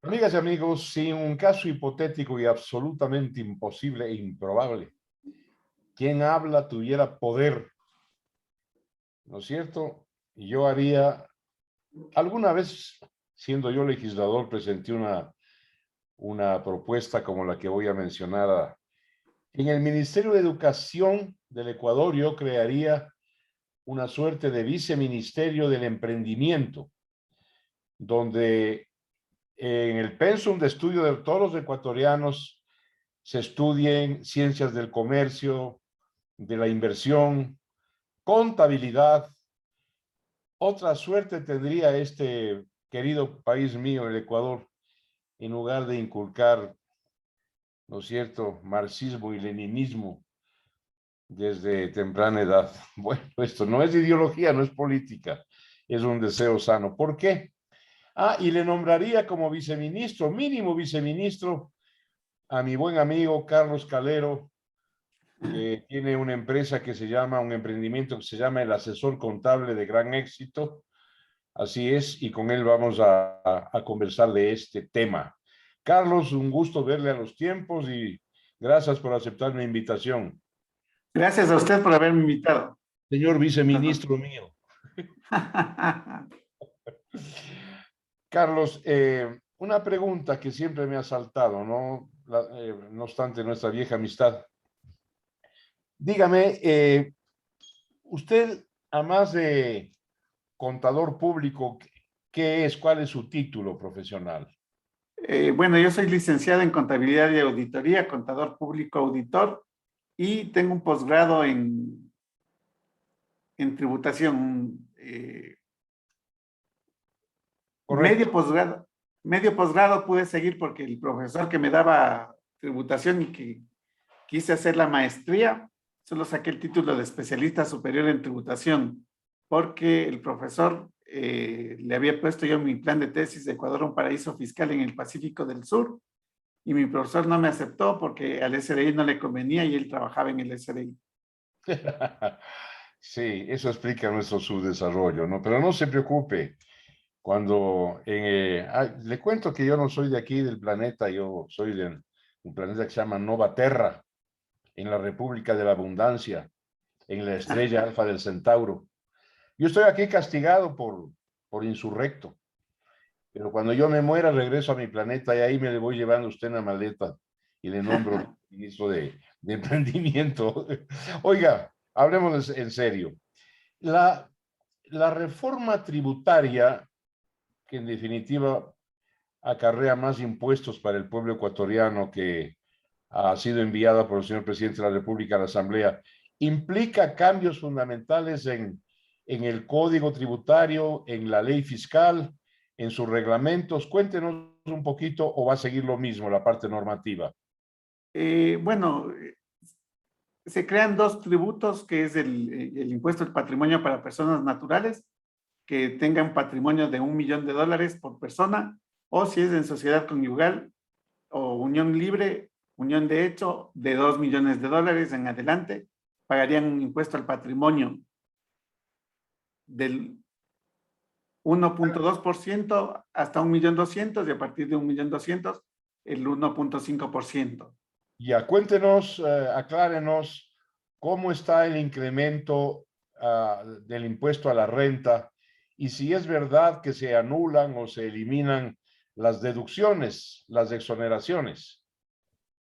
Amigas y amigos, si en un caso hipotético y absolutamente imposible e improbable, quien habla tuviera poder, ¿no es cierto? Y yo haría, alguna vez, siendo yo legislador, presenté una propuesta como la que voy a mencionar. En el Ministerio de Educación del Ecuador yo crearía una suerte de viceministerio del emprendimiento, donde en el pensum de estudio de todos los ecuatorianos se estudien ciencias del comercio, de la inversión, contabilidad. Otra suerte tendría este querido país mío, el Ecuador, en lugar de inculcar, ¿no es cierto?, marxismo y leninismo desde temprana edad. Bueno, esto no es ideología, no es política, es un deseo sano. ¿Por qué? Y le nombraría como viceministro, mínimo viceministro, a mi buen amigo Carlos Calero, que tiene una empresa que se llama, un emprendimiento que se llama El Asesor Contable de Gran Éxito. Así es, y con él vamos a conversar de este tema. Carlos, un gusto verle a los tiempos y gracias por aceptar mi invitación. Gracias a usted por haberme invitado. Señor viceministro mío. Carlos, una pregunta que siempre me ha saltado, ¿no? No obstante nuestra vieja amistad. Dígame, usted, además de contador público, ¿qué es? ¿Cuál es su título profesional? Bueno, yo soy licenciado en Contabilidad y Auditoría, contador público auditor, y tengo un posgrado en tributación. Correcto. Medio posgrado pude seguir porque el profesor que me daba tributación y que quise hacer la maestría, solo saqué el título de especialista superior en tributación, porque el profesor le había puesto yo mi plan de tesis de Ecuador, un paraíso fiscal en el Pacífico del Sur, y mi profesor no me aceptó porque al SRI no le convenía y él trabajaba en el SRI. Sí, eso explica nuestro subdesarrollo, ¿no? Pero no se preocupe. Le cuento que yo no soy de aquí del planeta, yo soy de un planeta que se llama Nova Terra, en la República de la Abundancia, en la estrella Alfa del Centauro. Yo estoy aquí castigado por insurrecto, pero cuando yo me muera regreso a mi planeta y ahí me le voy llevando a usted en la maleta y le nombro ministro de Emprendimiento. Oiga, hablemos en serio. La, la reforma tributaria, que en definitiva acarrea más impuestos para el pueblo ecuatoriano, que ha sido enviada por el señor presidente de la República a la Asamblea, implica cambios fundamentales en el código tributario, en la ley fiscal, en sus reglamentos. Cuéntenos un poquito, o va a seguir lo mismo la parte normativa. Bueno, se crean dos tributos, que es el impuesto al patrimonio para personas naturales, que tengan patrimonio de $1 millón por persona, o si es en sociedad conyugal o unión libre, unión de hecho, de $2 millones en adelante, pagarían un impuesto al patrimonio del 1.2% hasta 1.200.000, y a partir de 1.200.000 el 1.5%. Ya, cuéntenos, aclárenos cómo está el incremento del impuesto a la renta y si es verdad que se anulan o se eliminan las deducciones, las exoneraciones.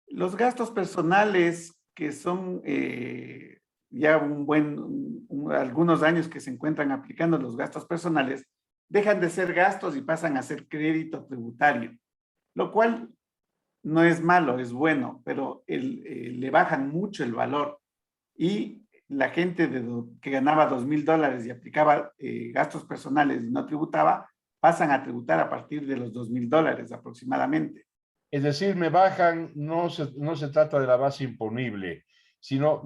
Los gastos personales, que son ya algunos años que se encuentran aplicando los gastos personales, dejan de ser gastos y pasan a ser crédito tributario, lo cual no es malo, es bueno, pero le bajan mucho el valor, y la gente que ganaba $2,000 y aplicaba gastos personales y no tributaba, pasan a tributar a partir de los $2,000 aproximadamente. Es decir, me bajan, no se trata de la base imponible, sino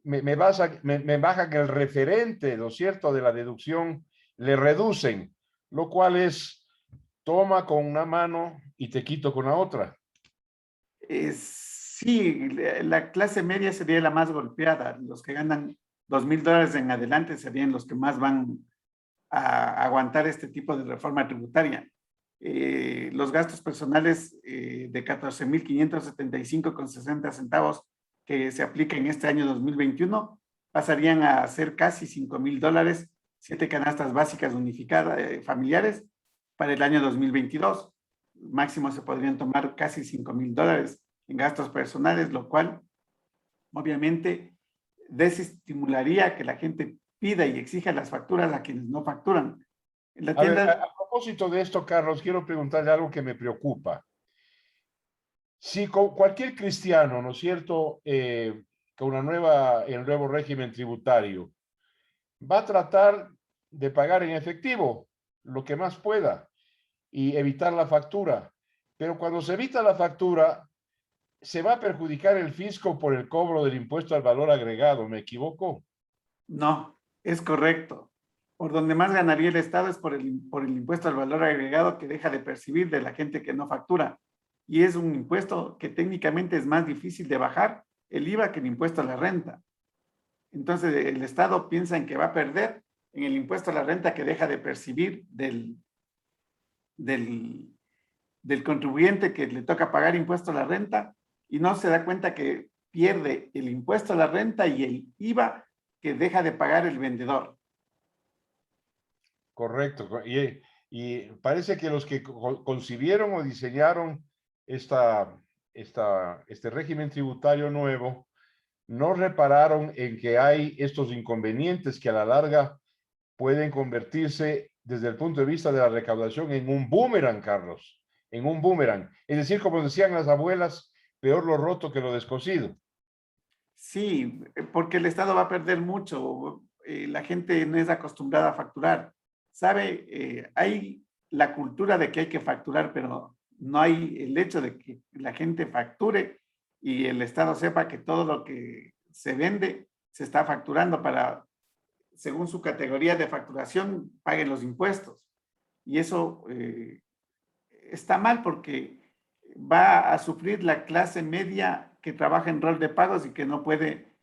me bajan el referente, ¿no es cierto?, de la deducción, le reducen, lo cual es, toma con una mano y te quito con la otra. Sí, la clase media sería la más golpeada. Los que ganan $2,000 en adelante serían los que más van a aguantar este tipo de reforma tributaria. los gastos personales de 14.575,60 centavos que se aplica en este año 2021 pasarían a ser casi $5,000, 7 canastas básicas unificadas familiares para el año 2022. Máximo se podrían tomar casi $5,000 en gastos personales, lo cual obviamente desestimularía que la gente pida y exija las facturas a quienes no facturan. En la tienda... A propósito de esto, Carlos, quiero preguntarle algo que me preocupa. Si cualquier cristiano, ¿no es cierto?, con el nuevo régimen tributario, va a tratar de pagar en efectivo lo que más pueda y evitar la factura. Pero cuando se evita la factura, se va a perjudicar el fisco por el cobro del impuesto al valor agregado. ¿Me equivoco? No, es correcto. Por donde más ganaría el Estado es por el impuesto al valor agregado que deja de percibir de la gente que no factura. Y es un impuesto que técnicamente es más difícil de bajar el IVA que el impuesto a la renta. Entonces el Estado piensa en que va a perder en el impuesto a la renta que deja de percibir del contribuyente que le toca pagar impuesto a la renta y no se da cuenta que pierde el impuesto a la renta y el IVA que deja de pagar el vendedor. Correcto. Y parece que los que concibieron o diseñaron este régimen tributario nuevo no repararon en que hay estos inconvenientes que a la larga pueden convertirse desde el punto de vista de la recaudación en un boomerang, Carlos, en un boomerang. Es decir, como decían las abuelas, peor lo roto que lo descosido. Sí, porque el Estado va a perder mucho. La gente no es acostumbrada a facturar. ¿Sabe? Hay la cultura de que hay que facturar, pero no hay el hecho de que la gente facture y el Estado sepa que todo lo que se vende se está facturando para, según su categoría de facturación, paguen los impuestos. Y eso está mal porque va a sufrir la clase media que trabaja en rol de pagos y que no puede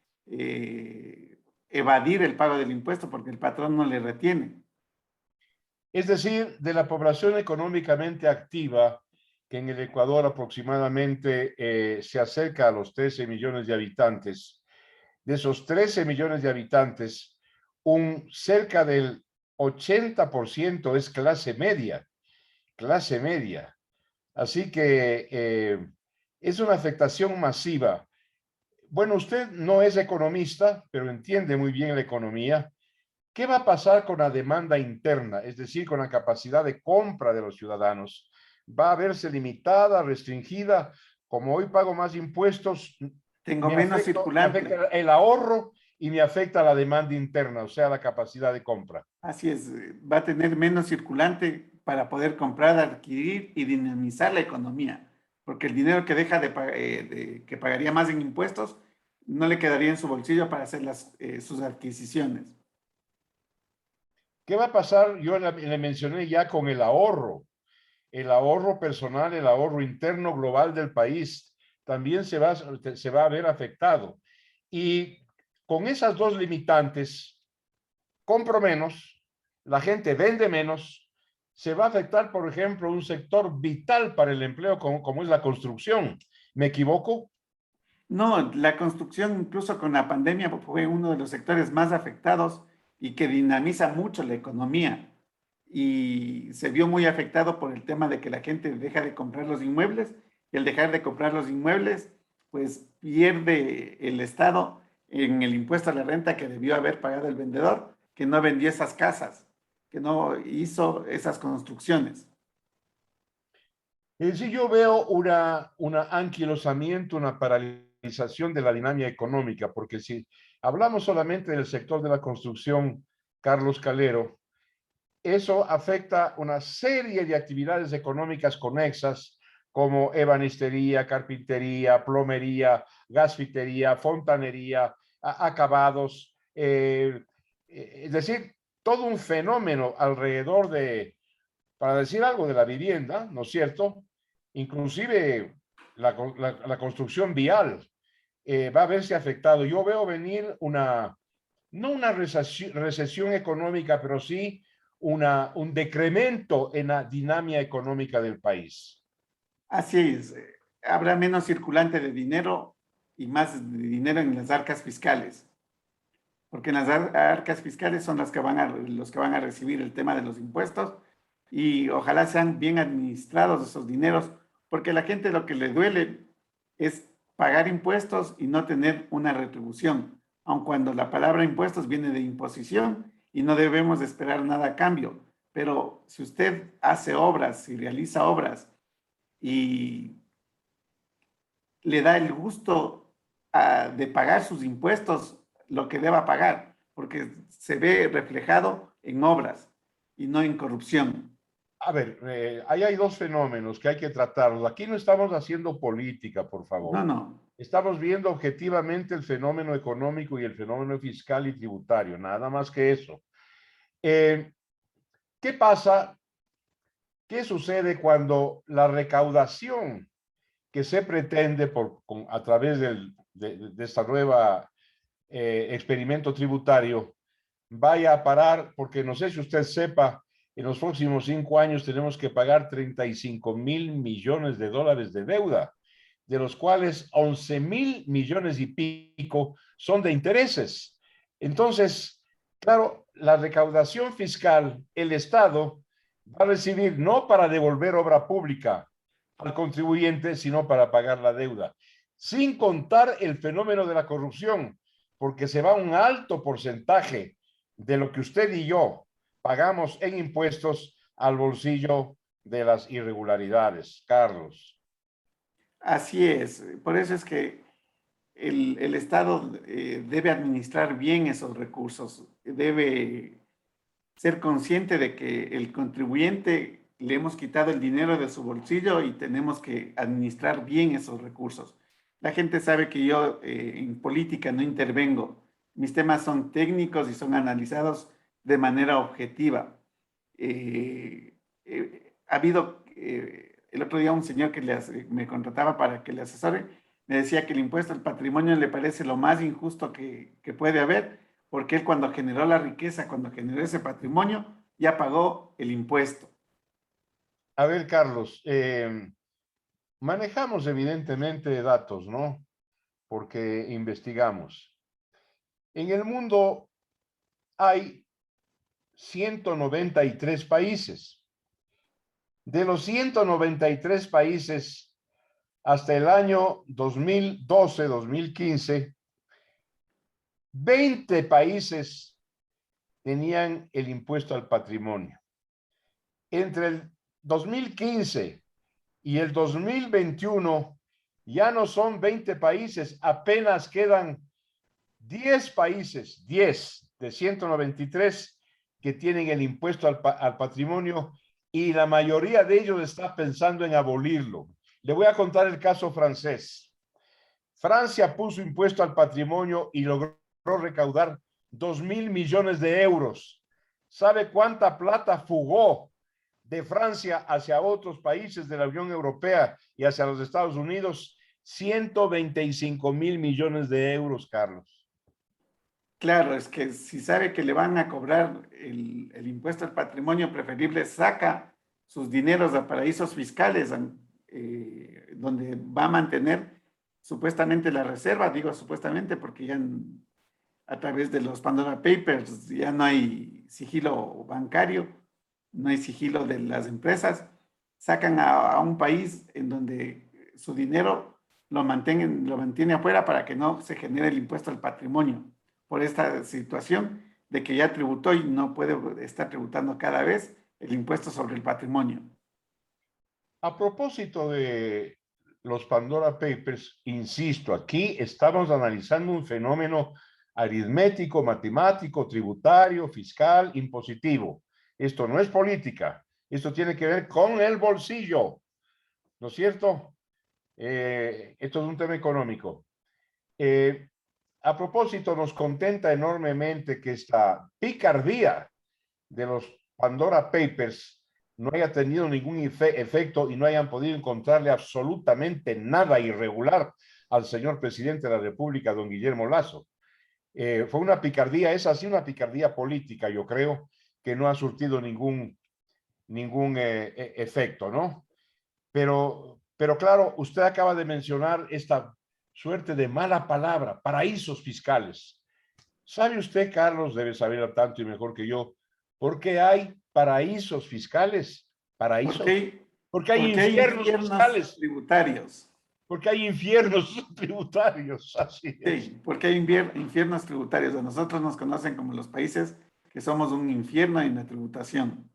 evadir el pago del impuesto porque el patrón no le retiene. Es decir, de la población económicamente activa, que en el Ecuador aproximadamente se acerca a los 13 millones de habitantes, de esos 13 millones de habitantes, cerca del 80% es clase media, clase media. Así que es una afectación masiva. Bueno, usted no es economista, pero entiende muy bien la economía. ¿Qué va a pasar con la demanda interna, es decir, con la capacidad de compra de los ciudadanos? ¿Va a verse limitada, restringida? Como hoy pago más impuestos, Tengo me menos afecta circulante. el ahorro y me afecta la demanda interna, o sea, la capacidad de compra. Así es, va a tener menos circulante para poder comprar, adquirir y dinamizar la economía, porque el dinero que deja que pagaría más en impuestos no le quedaría en su bolsillo para hacer sus adquisiciones. ¿Qué va a pasar? Yo le mencioné ya con el ahorro personal, el ahorro interno global del país, también se va a ver afectado. Y con esas dos limitantes, compro menos, la gente vende menos, se va a afectar, por ejemplo, un sector vital para el empleo como es la construcción. ¿Me equivoco? No, la construcción incluso con la pandemia fue uno de los sectores más afectados y que dinamiza mucho la economía. Y se vio muy afectado por el tema de que la gente deja de comprar los inmuebles y al dejar de comprar los inmuebles, pues pierde el Estado en el impuesto a la renta que debió haber pagado el vendedor, que no vendió esas casas, que no hizo esas construcciones. Es decir, yo veo una anquilosamiento, una paralización de la dinámica económica, porque si hablamos solamente del sector de la construcción, Carlos Calero, eso afecta una serie de actividades económicas conexas como ebanistería, carpintería, plomería, gasfitería, fontanería, acabados, es decir, todo un fenómeno alrededor para decir algo de la vivienda, ¿no es cierto? Inclusive la construcción vial va a verse afectado. Yo veo venir no una recesión económica, pero sí un decremento en la dinámica económica del país. Así es. Habrá menos circulante de dinero y más de dinero en las arcas fiscales, porque en las arcas fiscales son las que los que van a recibir el tema de los impuestos y ojalá sean bien administrados esos dineros, porque a la gente lo que le duele es pagar impuestos y no tener una retribución, aun cuando la palabra impuestos viene de imposición y no debemos esperar nada a cambio. Pero si usted hace obras, si realiza obras y le da el gusto de pagar sus impuestos, lo que deba pagar, porque se ve reflejado en obras y no en corrupción. A ver, ahí hay dos fenómenos que hay que tratarlos. Aquí no estamos haciendo política, por No, favor. no. Estamos viendo objetivamente el fenómeno económico y el fenómeno fiscal y tributario, nada más que eso. ¿Qué pasa? ¿Qué sucede cuando la recaudación que se pretende a través de esta nueva experimento tributario vaya a parar? Porque no sé si usted sepa, en los próximos 5 años tenemos que pagar 35.000 millones de dólares de deuda, de los cuales 11.000 millones y pico son de intereses. Entonces, claro, la recaudación fiscal, el Estado va a recibir no para devolver obra pública al contribuyente, sino para pagar la deuda, sin contar el fenómeno de la corrupción, porque se va un alto porcentaje de lo que usted y yo pagamos en impuestos al bolsillo de las irregularidades. Carlos. Así es. Por eso es que el Estado debe administrar bien esos recursos, debe ser consciente de que el contribuyente le hemos quitado el dinero de su bolsillo y tenemos que administrar bien esos recursos. La gente sabe que yo en política no intervengo. Mis temas son técnicos y son analizados de manera objetiva. Ha habido, el otro día un señor que me contrataba para que le asesore, me decía que el impuesto al patrimonio le parece lo más injusto que puede haber, porque él cuando generó la riqueza, cuando generó ese patrimonio, ya pagó el impuesto. A ver, Carlos, manejamos evidentemente datos, ¿no? Porque investigamos. En el mundo hay 193 países. De los 193 países, hasta el año 2012-2015, 20 países tenían el impuesto al patrimonio. Entre el 2015 y el 2021 ya no son 20 países, apenas quedan 10 países, 10 de 193 que tienen el impuesto al patrimonio, y la mayoría de ellos está pensando en abolirlo. Le voy a contar el caso francés. Francia puso impuesto al patrimonio y logró recaudar 2.000 millones de euros. ¿Sabe cuánta plata fugó de Francia hacia otros países de la Unión Europea y hacia los Estados Unidos? 125.000 millones de euros, Carlos. Claro, es que si sabe que le van a cobrar el impuesto al patrimonio, preferible saca sus dineros a paraísos fiscales, donde va a mantener supuestamente la reserva, digo supuestamente porque ya a través de los Pandora Papers ya no hay sigilo bancario, no hay sigilo de las empresas, sacan a un país en donde su dinero lo mantiene afuera para que no se genere el impuesto al patrimonio, por esta situación de que ya tributó y no puede estar tributando cada vez el impuesto sobre el patrimonio. A propósito de los Pandora Papers, insisto, aquí estamos analizando un fenómeno aritmético, matemático, tributario, fiscal, impositivo. Esto no es política, esto tiene que ver con el bolsillo, ¿no es cierto? Esto es un tema económico. A propósito, nos contenta enormemente que esta picardía de los Pandora Papers no haya tenido ningún efecto y no hayan podido encontrarle absolutamente nada irregular al señor presidente de la República, don Guillermo Lasso. Fue una picardía, es así una picardía política, yo creo, que no ha surtido ningún efecto, ¿no? Pero claro, usted acaba de mencionar esta suerte de mala palabra, paraísos fiscales. ¿Sabe usted, Carlos, debe saber tanto y mejor que yo, por qué hay paraísos fiscales? ¿Por Paraísos. qué? Porque hay Porque hay infiernos infiernos fiscales, tributarios. porque hay infiernos tributarios, así es. Sí, porque hay infiernos tributarios. A nosotros nos conocen como los países que somos un infierno en la tributación.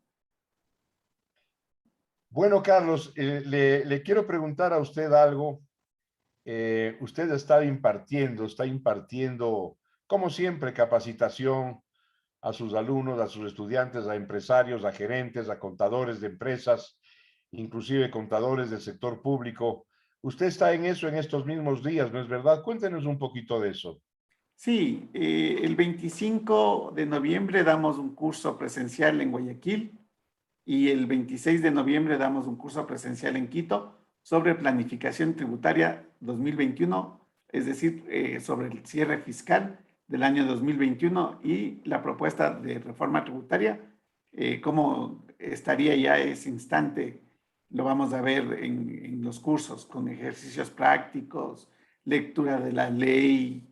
Bueno, Carlos, le quiero preguntar a usted algo. Usted está impartiendo, como siempre, capacitación a sus alumnos, a sus estudiantes, a empresarios, a gerentes, a contadores de empresas, inclusive contadores del sector público. Usted está en eso en estos mismos días, ¿no es verdad? Cuéntenos un poquito de eso. Sí, el 25 de noviembre damos un curso presencial en Guayaquil y el 26 de noviembre damos un curso presencial en Quito sobre planificación tributaria 2021, es decir, sobre el cierre fiscal del año 2021 y la propuesta de reforma tributaria, cómo estaría ya ese instante, lo vamos a ver en los cursos con ejercicios prácticos, lectura de la ley,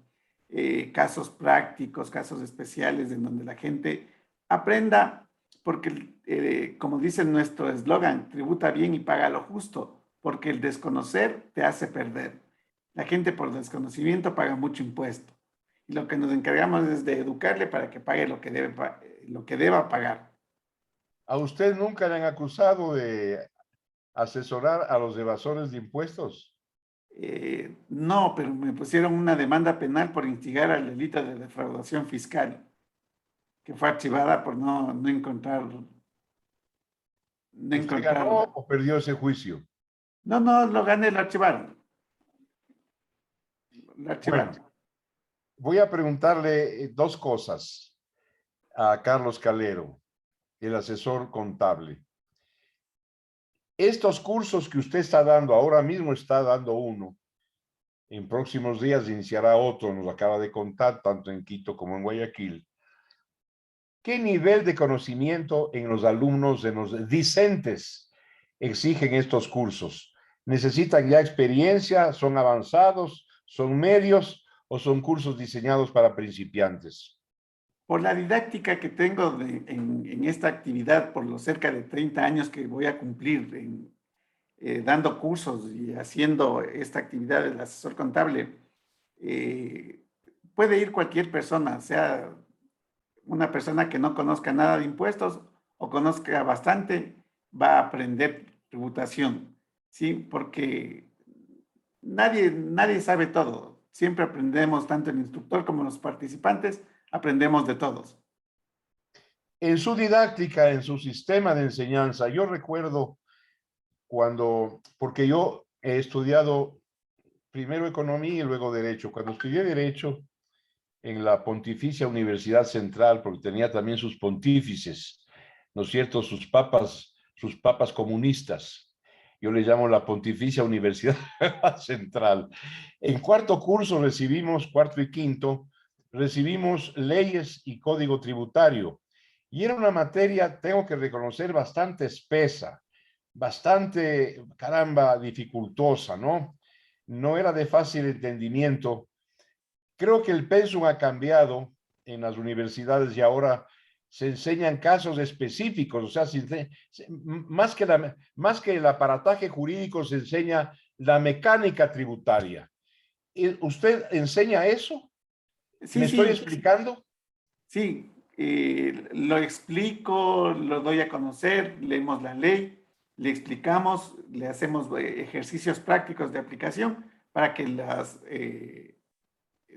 casos prácticos, casos especiales en donde la gente aprenda, porque como dice nuestro eslogan, tributa bien y paga lo justo, porque el desconocer te hace perder. La gente por desconocimiento paga mucho impuesto. Y lo que nos encargamos es de educarle para que pague lo que deba pagar. ¿A usted nunca le han acusado de asesorar a los evasores de impuestos? No, pero me pusieron una demanda penal por instigar al delito de defraudación fiscal, que fue archivada por no encontrar, no ¿Usted encontrar. ganó o perdió ese juicio? No, no, lo gané, lo archivaron. Lo Bueno, archivaron. voy a preguntarle dos cosas a Carlos Calero, el asesor contable. Estos cursos que usted está dando, ahora mismo está dando uno, en próximos días iniciará otro, nos acaba de contar, tanto en Quito como en Guayaquil. ¿Qué nivel de conocimiento en los alumnos, en los discentes, exigen estos cursos? ¿Necesitan ya experiencia? ¿Son avanzados? ¿Son medios? ¿O son cursos diseñados para principiantes? Por la didáctica que tengo en esta actividad, por los cerca de 30 años que voy a cumplir dando cursos y haciendo esta actividad del asesor contable, eh, puede ir cualquier persona, sea una persona que no conozca nada de impuestos o conozca bastante, va a aprender tributación, ¿sí? Porque nadie sabe todo. Siempre aprendemos, tanto el instructor como los participantes, aprendemos de todos. En su didáctica, en su sistema de enseñanza, yo recuerdo porque yo he estudiado primero economía y luego derecho. Cuando estudié derecho en la Pontificia Universidad Central, porque tenía también sus pontífices, ¿no es cierto? Sus papas comunistas. Yo le llamo la Pontificia Universidad Central. En cuarto curso recibimos, cuarto y quinto, recibimos leyes y código tributario. Y era una materia, tengo que reconocer, bastante espesa, bastante, caramba, dificultosa, ¿no? No era de fácil entendimiento. Creo que el pensum ha cambiado en las universidades y ahora se enseñan casos específicos, o sea, más que el aparataje jurídico se enseña la mecánica tributaria. ¿Usted enseña eso? ¿Me Sí, estoy sí, explicando? sí, lo explico, lo doy a conocer, leemos la ley, le explicamos, le hacemos ejercicios prácticos de aplicación para que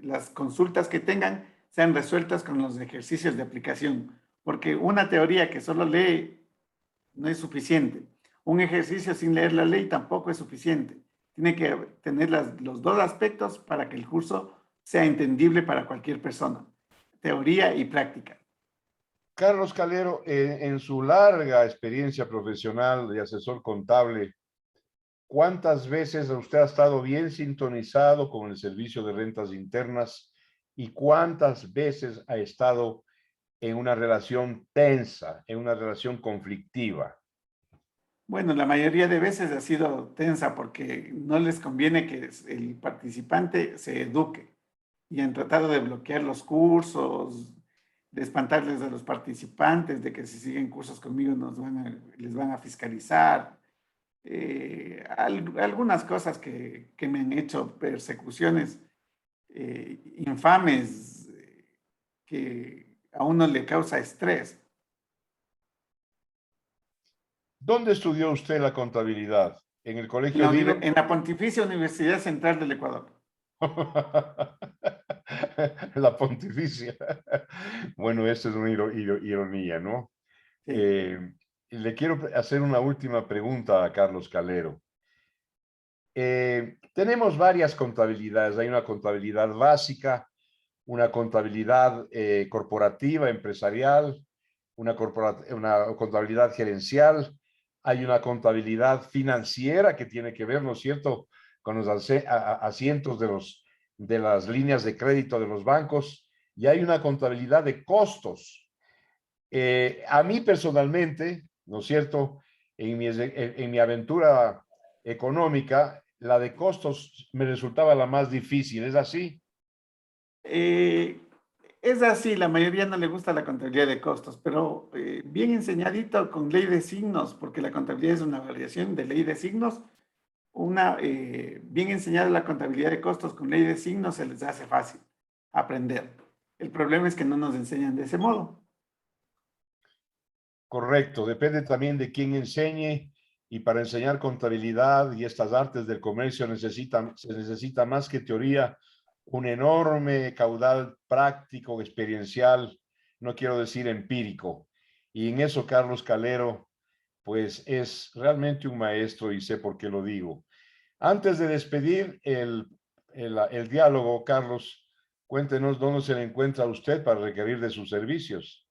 las consultas que tengan sean resueltas con los ejercicios de aplicación, porque una teoría que solo lee no es suficiente. Un ejercicio sin leer la ley tampoco es suficiente. Tiene que tener los dos aspectos para que el curso sea entendible para cualquier persona, teoría y práctica. Carlos Calero, en su larga experiencia profesional de asesor contable, ¿cuántas veces usted ha estado bien sintonizado con el Servicio de Rentas Internas y cuántas veces ha estado en una relación tensa, en una relación conflictiva? Bueno, la mayoría de veces ha sido tensa porque no les conviene que el participante se eduque y han tratado de bloquear los cursos, de espantarles a los participantes, de que si siguen cursos conmigo les van a fiscalizar. Algunas cosas que me han hecho persecuciones infames que a uno le causa estrés. ¿Dónde estudió usted la contabilidad? ¿En el En Colegio Dilo? en la Pontificia Universidad Central del Ecuador. La pontificia. Bueno, esto es una ironía, ¿no? Sí. Le quiero hacer una última pregunta a Carlos Calero. Tenemos varias contabilidades. Hay una contabilidad básica, una contabilidad corporativa, empresarial, una contabilidad gerencial, hay una contabilidad financiera que tiene que ver, ¿no es cierto?, con los asientos de las líneas de crédito de los bancos, y hay una contabilidad de costos. A mí personalmente, ¿no es cierto?, en mi aventura económica, la de costos me resultaba la más difícil, ¿es así? Eh, es así, la mayoría no le gusta la contabilidad de costos, pero bien enseñadito con ley de signos, porque la contabilidad es una variación de ley de signos. Bien enseñada la contabilidad de costos con ley de signos se les hace fácil aprender. El problema es que no nos enseñan de ese modo. Correcto, depende también de quién enseñe, y para enseñar contabilidad y estas artes del comercio se necesita más que teoría, un enorme caudal práctico, experiencial, no quiero decir empírico. Y en eso Carlos Calero, pues es realmente un maestro, y sé por qué lo digo. Antes de despedir el diálogo, Carlos, cuéntenos dónde se le encuentra a usted para requerir de sus servicios.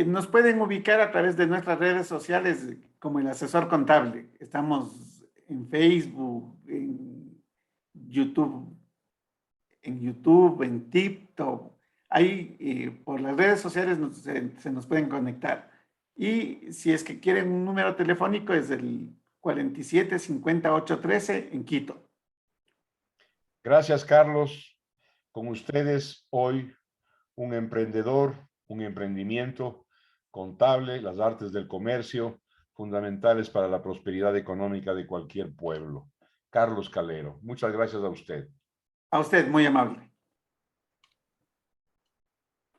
Nos pueden ubicar a través de nuestras redes sociales como el asesor contable. Estamos en Facebook, YouTube, en TikTok. Ahí por las redes sociales se nos pueden conectar. Y si es que quieren un número telefónico es el 47 58 13 en Quito. Gracias, Carlos. Con ustedes hoy un emprendedor, un emprendimiento contable, las artes del comercio, fundamentales para la prosperidad económica de cualquier pueblo. Carlos Calero, muchas gracias a usted. A usted, muy amable.